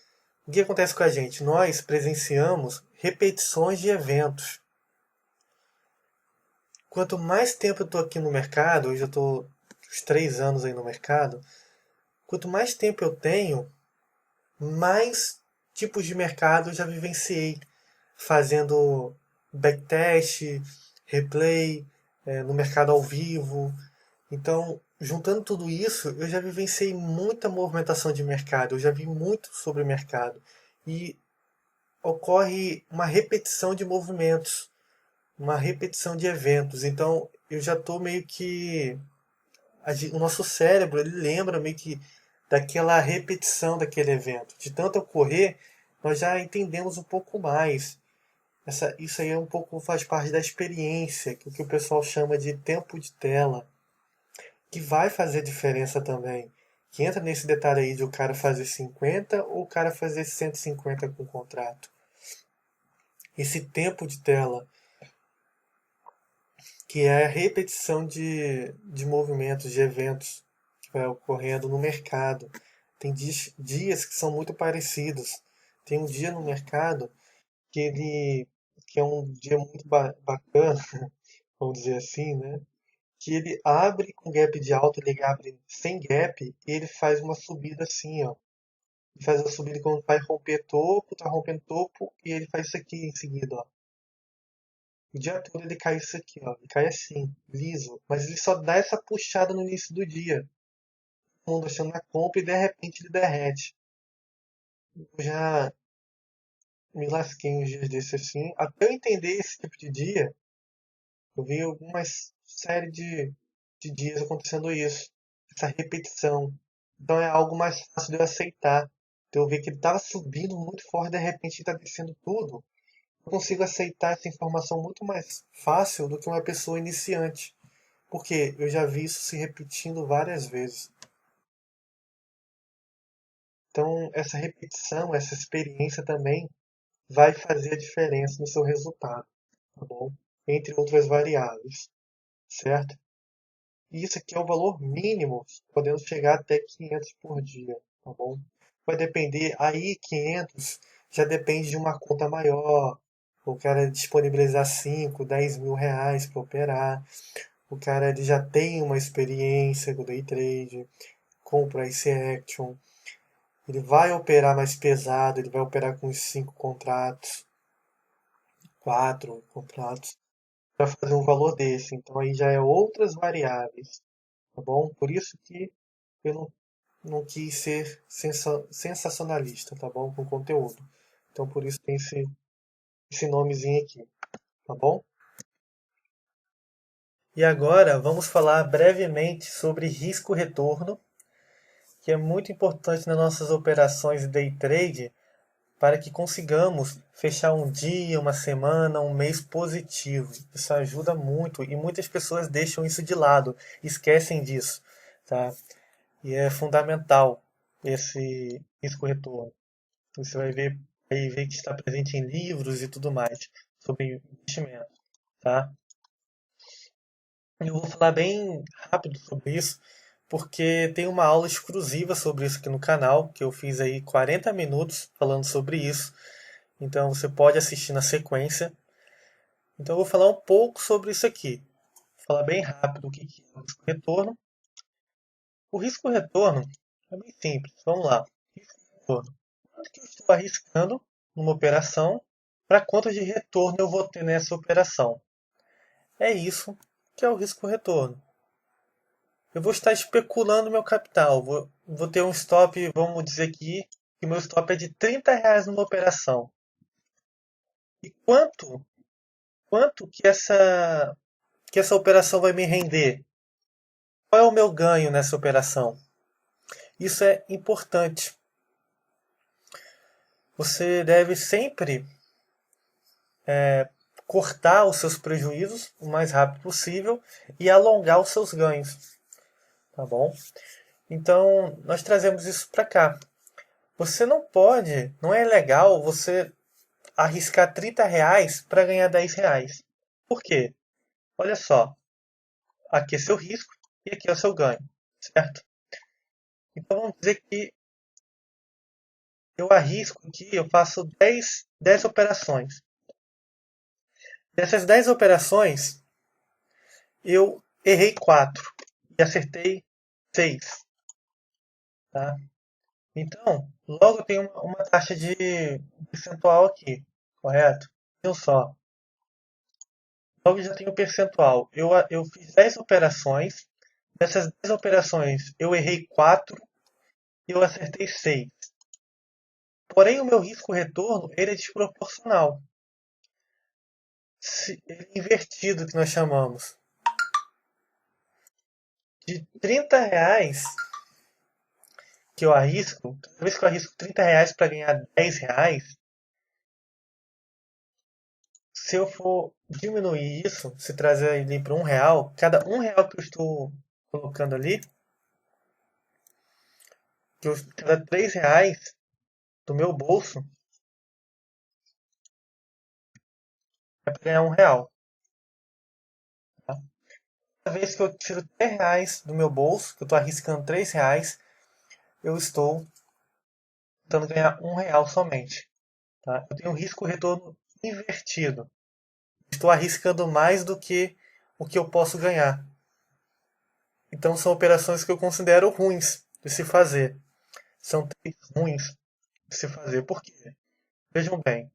o que acontece com a gente? Nós presenciamos repetições de eventos. Quanto mais tempo eu estou aqui no mercado, eu já estou uns 3 anos aí no mercado, quanto mais tempo eu tenho, mais tipos de mercado eu já vivenciei, fazendo backtest, replay, no mercado ao vivo. Então, juntando tudo isso, eu já vivenciei muita movimentação de mercado, eu já vi muito sobre o mercado. E ocorre uma repetição de movimentos, uma repetição de eventos. Então, eu já estou meio que o nosso cérebro ele lembra meio que daquela repetição daquele evento. De tanto ocorrer, nós já entendemos um pouco mais. Isso aí é um pouco faz parte da experiência, que o pessoal chama de tempo de tela, que vai fazer diferença também. Que entra nesse detalhe aí de o cara fazer 50 ou o cara fazer 150 com o contrato. Esse tempo de tela, que é a repetição de movimentos, de eventos que vai ocorrendo no mercado. Tem dias que são muito parecidos. Tem um dia no mercado que é um dia muito bacana, vamos dizer assim, né? Que ele abre com gap de alta, ele abre sem gap e ele faz uma subida assim, ó. Ele faz a subida quando vai romper topo, tá rompendo topo e ele faz isso aqui em seguida, ó. O dia todo ele cai isso aqui, ó. Ele cai assim, liso. Mas ele só dá essa puxada no início do dia. Todo mundo achando na compra e de repente ele derrete. Eu já me lasquei uns dias desses assim. Até eu entender esse tipo de dia, eu vi algumas série de dias acontecendo isso. Essa repetição. Então é algo mais fácil de eu aceitar. Então eu ver que ele estava subindo muito forte, de repente está descendo tudo. Eu consigo aceitar essa informação muito mais fácil do que uma pessoa iniciante. Porque eu já vi isso se repetindo várias vezes. Então essa repetição, essa experiência também vai fazer a diferença no seu resultado, tá bom? Entre outras variáveis, certo? E isso aqui é o valor mínimo, podendo chegar até 500 por dia, tá bom? Vai depender, aí 500 já depende de uma conta maior. O cara disponibilizar 5, 10 mil reais para operar. O cara ele já tem uma experiência com day trade, com price action. Ele vai operar mais pesado, ele vai operar com os 5 contratos, 4 contratos, para fazer um valor desse. Então aí já é outras variáveis, tá bom? Por isso que eu não quis ser sensacionalista, tá bom? Com conteúdo. Então por isso tem esse nomezinho aqui, tá bom? E agora vamos falar brevemente sobre risco-retorno, que é muito importante nas nossas operações day trade para que consigamos fechar um dia, uma semana, um mês positivo. Isso ajuda muito e muitas pessoas deixam isso de lado, esquecem disso, tá? E é fundamental esse risco-retorno. Você vai ver que está presente em livros e tudo mais sobre investimento, tá? Eu vou falar bem rápido sobre isso, porque tem uma aula exclusiva sobre isso aqui no canal, que eu fiz aí 40 minutos falando sobre isso. Então você pode assistir na sequência. Então eu vou falar um pouco sobre isso aqui. Vou falar bem rápido o que é o risco-retorno. O risco-retorno é bem simples. Vamos lá. Risco-retorno. Quanto que eu estou arriscando numa operação para quanto de retorno eu vou ter nessa operação? É isso que é o risco-retorno. Eu vou estar especulando meu capital. Vou ter um stop, vamos dizer aqui, que meu stop é de R$ 30 numa operação. E quanto que essa operação vai me render? Qual é o meu ganho nessa operação? Isso é importante. Você deve sempre cortar os seus prejuízos o mais rápido possível e alongar os seus ganhos, tá bom? Então, nós trazemos isso para cá. Você não pode, não é legal você arriscar R$ 30 para ganhar R$ 10. Por quê? Olha só, aqui é seu risco e aqui é o seu ganho, certo? Então vamos dizer que eu arrisco aqui, eu faço 10 operações. Dessas 10 operações, eu errei 4 e acertei 6. Tá? Então, logo eu tenho uma taxa de percentual aqui, correto? Viu só? Logo já tenho percentual. Eu fiz 10 operações. Dessas 10 operações, eu errei 4 e eu acertei 6. Porém, o meu risco-retorno ele é desproporcional. Ele é invertido, que nós chamamos. De R$ 30 que eu arrisco, cada vez que eu arrisco R$ 30 para ganhar R$ 10, se eu for diminuir isso, se trazer ele para R$ 1, cada R$ 1 que eu estou colocando ali, cada R$ 3 do meu bolso é para ganhar R$ 1. Tá? Cada vez que eu tiro R$ 3 do meu bolso, que eu estou arriscando R$ 3, eu estou tentando ganhar R$ 1 somente. Tá? Eu tenho um risco-retorno invertido. Estou arriscando mais do que o que eu posso ganhar. Então são operações que eu considero ruins de se fazer. São três ruins de se fazer. Por quê? Vejam bem,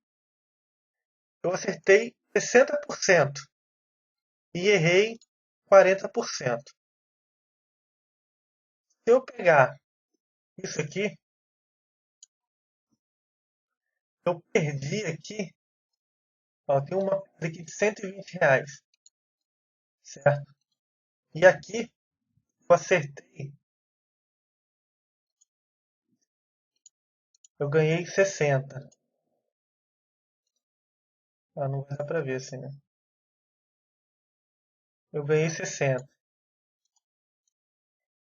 eu acertei 60% e errei 40%. Se eu pegar isso aqui, eu perdi aqui, ó, tem uma perda aqui de R$ 120, certo? E aqui eu acertei Eu ganhei 60. Ah, não vai dar pra ver assim, né? Eu ganhei 60. O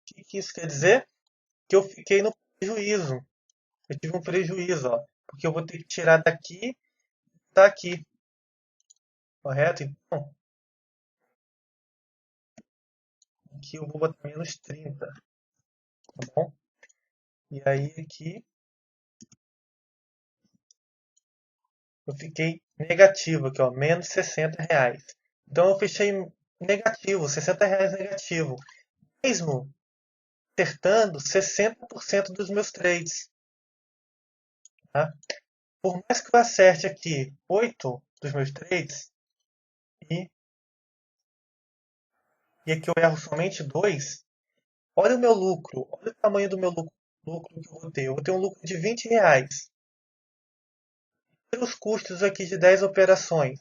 que que isso quer dizer? Que eu fiquei no prejuízo. Eu tive um prejuízo, ó. Porque eu vou ter que tirar daqui, tá aqui. Correto? Então, aqui eu vou botar menos 30, tá bom? E aí aqui eu fiquei negativo aqui, ó, menos 60 reais. Então eu fechei negativo, 60 reais negativo. Mesmo acertando 60% dos meus trades, tá? Por mais que eu acerte aqui 8 dos meus trades e, e aqui eu erro somente 2, olha o meu lucro, olha o tamanho do meu lucro que eu vou ter. Eu vou ter um lucro de 20 reais. Pelos custos aqui de 10 operações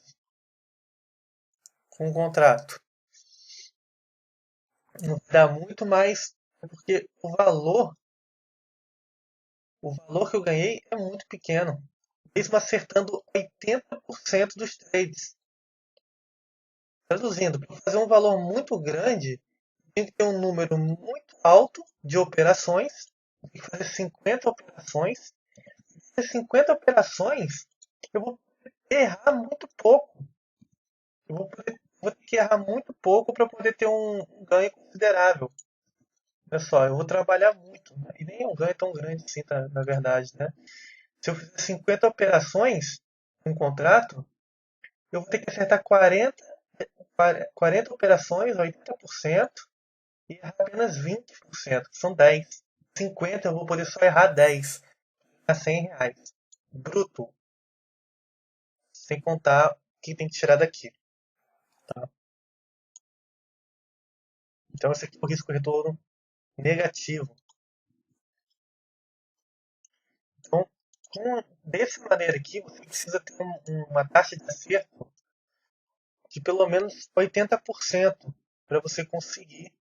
com o contrato. Não dá muito mais, porque o valor que eu ganhei é muito pequeno, mesmo acertando 80% dos trades. Traduzindo, para fazer um valor muito grande, tem que ter um número muito alto de operações, tem que fazer 50 operações. Essas 50 operações, eu vou errar muito pouco. Eu vou ter que errar muito pouco para poder ter um ganho considerável. Olha só, eu vou trabalhar muito, né? E nem é um ganho tão grande assim, tá, na verdade, né? Se eu fizer 50 operações em um contrato, eu vou ter que acertar 40 operações, 80%, e errar apenas 20%, que são 10. 50 eu vou poder só errar 10 a 100 reais. Bruto, sem contar o que tem que tirar daqui. Tá? Então esse aqui é o risco retorno negativo. Então, dessa maneira aqui, você precisa ter uma taxa de acerto de pelo menos 80% para você conseguir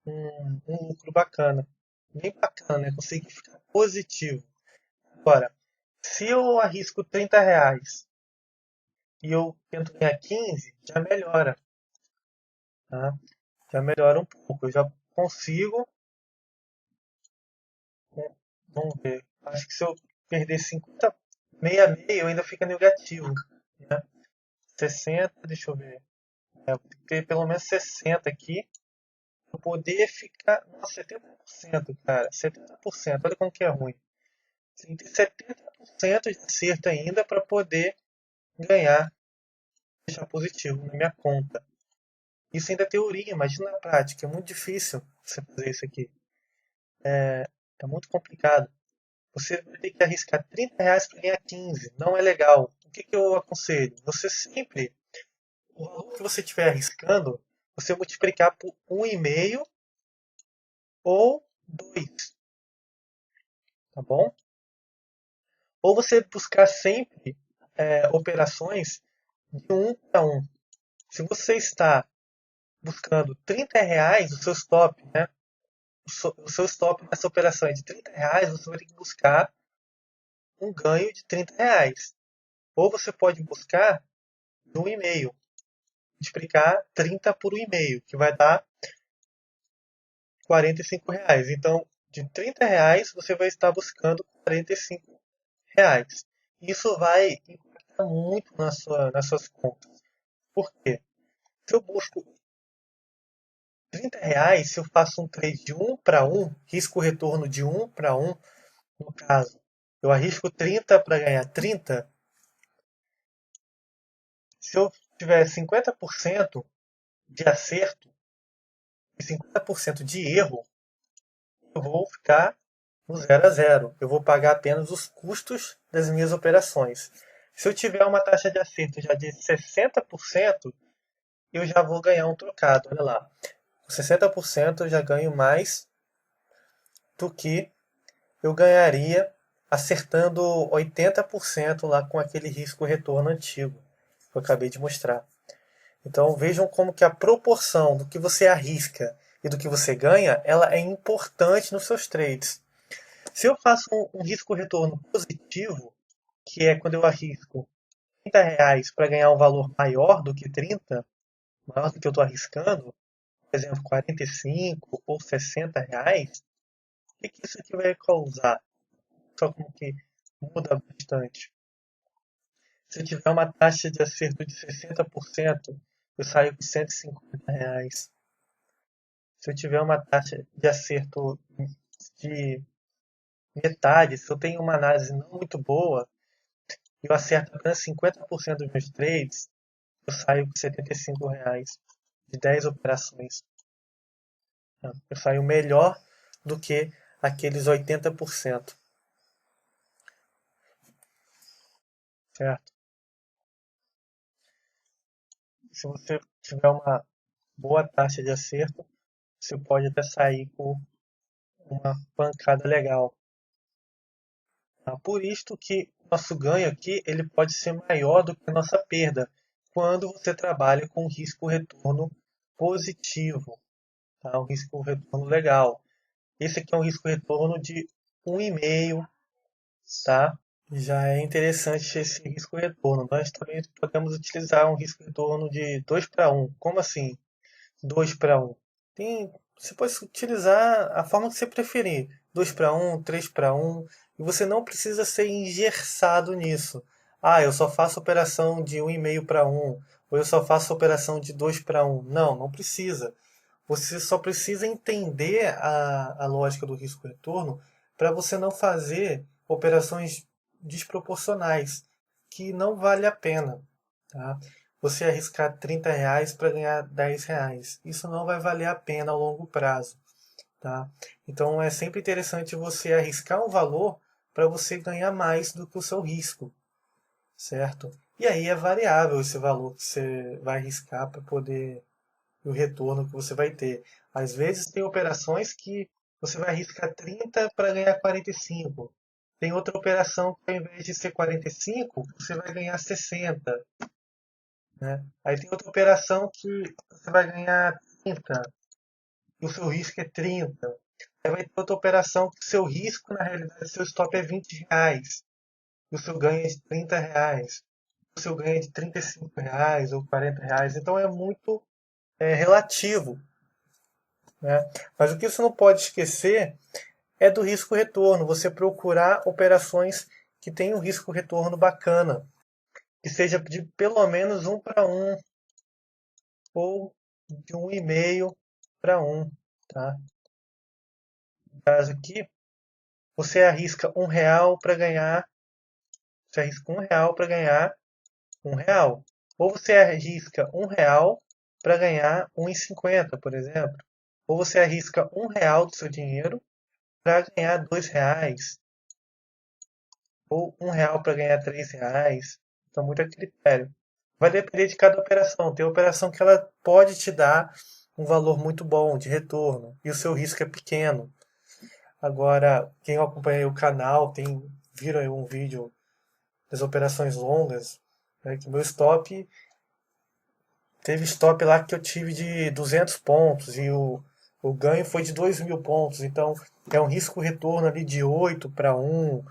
um lucro bacana. Bem bacana, né? Conseguir ficar positivo. Agora, se eu arrisco 30 reais e eu tento ganhar 15, já melhora. Tá? Já melhora um pouco. Eu já consigo. Né? Vamos ver. Acho que se eu perder 50, meia meia, eu ainda fica negativo. Né? 60, deixa eu ver. É, eu tenho que ter pelo menos 60 aqui para poder ficar. Nossa, 70%, cara. 70%. Olha como que é ruim. Tem que ter 70% de acerto ainda para poder ganhar, deixar positivo na minha conta. Isso ainda é teoria, imagina na prática. É muito difícil você fazer isso aqui. É muito complicado. Você vai ter que arriscar 30 reais para ganhar 15. Não é legal. O que eu aconselho? Você sempre, o valor que você estiver arriscando, você multiplicar por 1,5 ou 2, tá bom? Ou você buscar sempre operações de 1 para 1. Se você está buscando 30 reais, o seu stop, né? O seu stop nessa operação é de 30 reais, você vai ter que buscar um ganho de 30 reais. Ou você pode buscar de 1,5, multiplicar 30 por 1,5, que vai dar 45 reais. Então, de 30 reais, você vai estar buscando 45 reais. Isso vai impactar muito nas suas contas. Por quê? Se eu busco 30 reais, se eu faço um trade de 1 para 1, risco-retorno de 1 para 1, no caso, eu arrisco 30 para ganhar 30. Se eu tiver 50% de acerto e 50% de erro, eu vou ficar no 0 a 0. Eu vou pagar apenas os custos das minhas operações. Se eu tiver uma taxa de acerto já de 60%, eu já vou ganhar um trocado. Olha lá. Com 60% eu já ganho mais do que eu ganharia acertando 80% lá com aquele risco retorno antigo que eu acabei de mostrar. Então vejam como que a proporção do que você arrisca e do que você ganha, ela é importante nos seus trades. Se eu faço um risco-retorno positivo, que é quando eu arrisco R$ 30 para ganhar um valor maior do que 30, maior do que eu estou arriscando, por exemplo, 45 ou R$ 60, o que isso aqui vai causar? Só como que muda bastante. Se eu tiver uma taxa de acerto de 60%, eu saio com R$ 150. Se eu tiver uma taxa de acerto de metade, se eu tenho uma análise não muito boa e eu acerto apenas 50% dos meus trades, eu saio com R$ 75 de 10 operações. Eu saio melhor do que aqueles 80%, certo? Se você tiver uma boa taxa de acerto, você pode até sair com uma pancada legal. Tá? Por isto que nosso ganho aqui ele pode ser maior do que a nossa perda quando você trabalha com risco-retorno positivo, tá? Um risco-retorno legal. Esse aqui é um risco-retorno de 1,5, tá? Já é interessante esse risco-retorno. Nós também podemos utilizar um risco-retorno de 2 para 1. Como assim 2 para 1? Você pode utilizar a forma que você preferir. 2 para 1, 3 para 1. E você não precisa ser engessado nisso. Ah, eu só faço operação de 1,5 para 1. Ou eu só faço operação de 2 para 1. Não, não precisa. Você só precisa entender a lógica do risco-retorno para você não fazer operações desproporcionais, que não vale a pena. Tá? Você arriscar R$ 30 para ganhar R$ 10. Isso não vai valer a pena ao longo prazo. Tá? Então é sempre interessante você arriscar um valor para você ganhar mais do que o seu risco, certo? E aí é variável esse valor que você vai arriscar para poder e o retorno que você vai ter. Às vezes tem operações que você vai arriscar 30 para ganhar 45. Tem outra operação que ao invés de ser 45, você vai ganhar 60. Né? Aí tem outra operação que você vai ganhar 30 e o seu risco é 30. Aí vai ter outra operação que o seu risco, na realidade, seu stop é R$ 20 e o seu ganho é de R$ 30. O seu ganho é de R$ 35 ou R$ 40. Então é muito relativo. Né? Mas o que você não pode esquecer é do risco-retorno. Você procurar operações que tenham um risco-retorno bacana, que seja de pelo menos 1 para 1 ou de 1,5 para 1. Tá? No caso aqui, você arrisca R$ 1 para ganhar, você arrisca R$ 1 para ganhar R$ 1. Ou você arrisca R$ 1 para ganhar 1,50, por exemplo. Ou você arrisca R$ 1 do seu dinheiro para ganhar R$ 2. Ou R$ 1 para ganhar R$ 3. Então, muito a critério. Vai depender de cada operação. Tem operação que ela pode te dar um valor muito bom de retorno e o seu risco é pequeno. Agora, quem acompanha o canal viram aí um vídeo das operações longas, né, que meu stop teve stop lá que eu tive de 200 pontos e o ganho foi de 2.000 pontos. Então, é um risco-retorno ali de 8 para 1,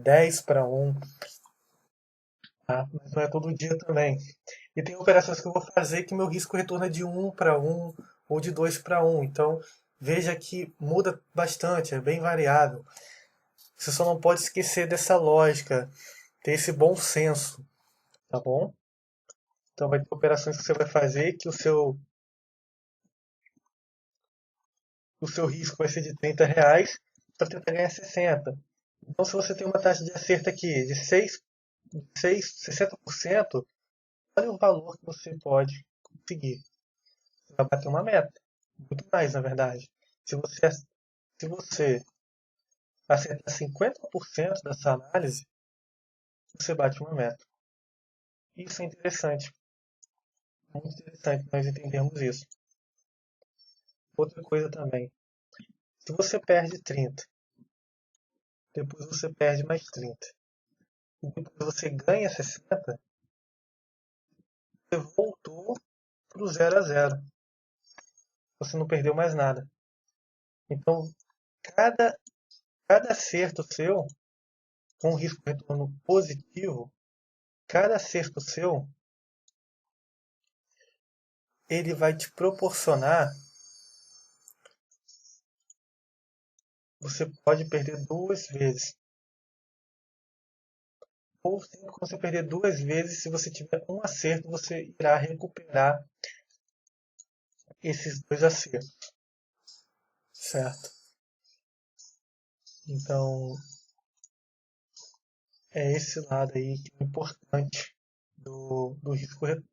10 para 1. Tá? Mas não é todo dia também. E tem operações que eu vou fazer que meu risco retorno é de 1 para 1 ou de 2 para 1. Então, veja que muda bastante, é bem variável. Você só não pode esquecer dessa lógica, ter esse bom senso, tá bom? Então, vai ter operações que você vai fazer que o seu risco vai ser de R$ 30 para tentar ganhar 60. Então, se você tem uma taxa de acerto aqui de 60%, olha o valor que você pode conseguir. Você vai bater uma meta. Muito mais, na verdade. Se você acertar 50% dessa análise, você bate uma meta. Isso é interessante. Muito interessante nós entendermos isso. Outra coisa também. Se você perde 30, depois você perde mais 30, e depois você ganha 60, você voltou para o 0 a 0. Você não perdeu mais nada. Então, cada cada acerto seu, com risco retorno positivo, cada acerto seu, ele vai te proporcionar, você pode perder 2 vezes. Ou sempre que você perder 2 vezes, se você tiver um acerto, você irá recuperar esses 2 acertos, certo? Então, é esse lado aí que é importante do risco retorno.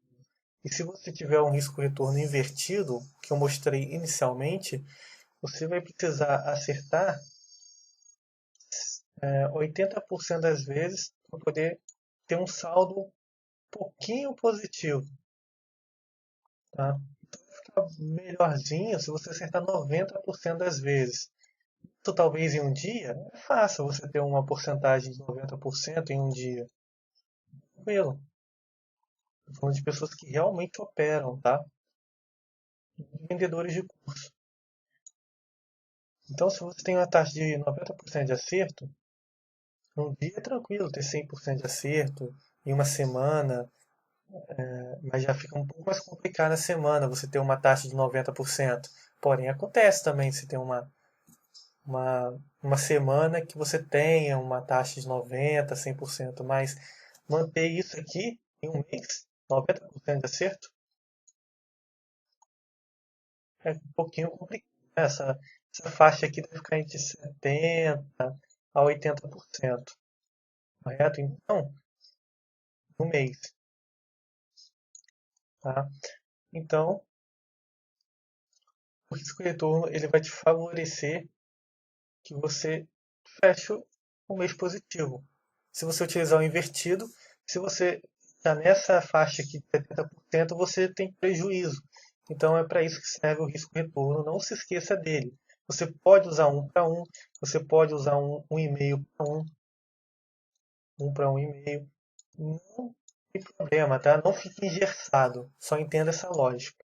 E se você tiver um risco retorno invertido, que eu mostrei inicialmente, você vai precisar acertar 80% das vezes para poder ter um saldo um pouquinho positivo. Tá? Então, fica melhorzinho se você acertar 90% das vezes. Então, talvez em um dia, é fácil você ter uma porcentagem de 90% em um dia. Tranquilo. Estou falando de pessoas que realmente operam, tá? Vendedores de curso. Então, se você tem uma taxa de 90% de acerto, num dia é tranquilo ter 100% de acerto, em uma semana, mas já fica um pouco mais complicado na semana você ter uma taxa de 90%. Porém, acontece também se tem uma semana que você tenha uma taxa de 90%, 100%, mas manter isso aqui em um mês, 90% de acerto, é um pouquinho complicado. Essa faixa aqui deve ficar entre 70% a 80%, correto? Então, no mês, tá? Então, o risco retorno ele vai te favorecer que você feche o mês positivo. Se você utilizar o invertido, se você está nessa faixa aqui de 70%, você tem prejuízo. Então é para isso que serve o risco retorno. Não se esqueça dele. Você pode usar 1 para 1, você pode usar 1,5 para 1, 1 para 1,5. Não tem problema, tá? Não fique engessado. Só entenda essa lógica.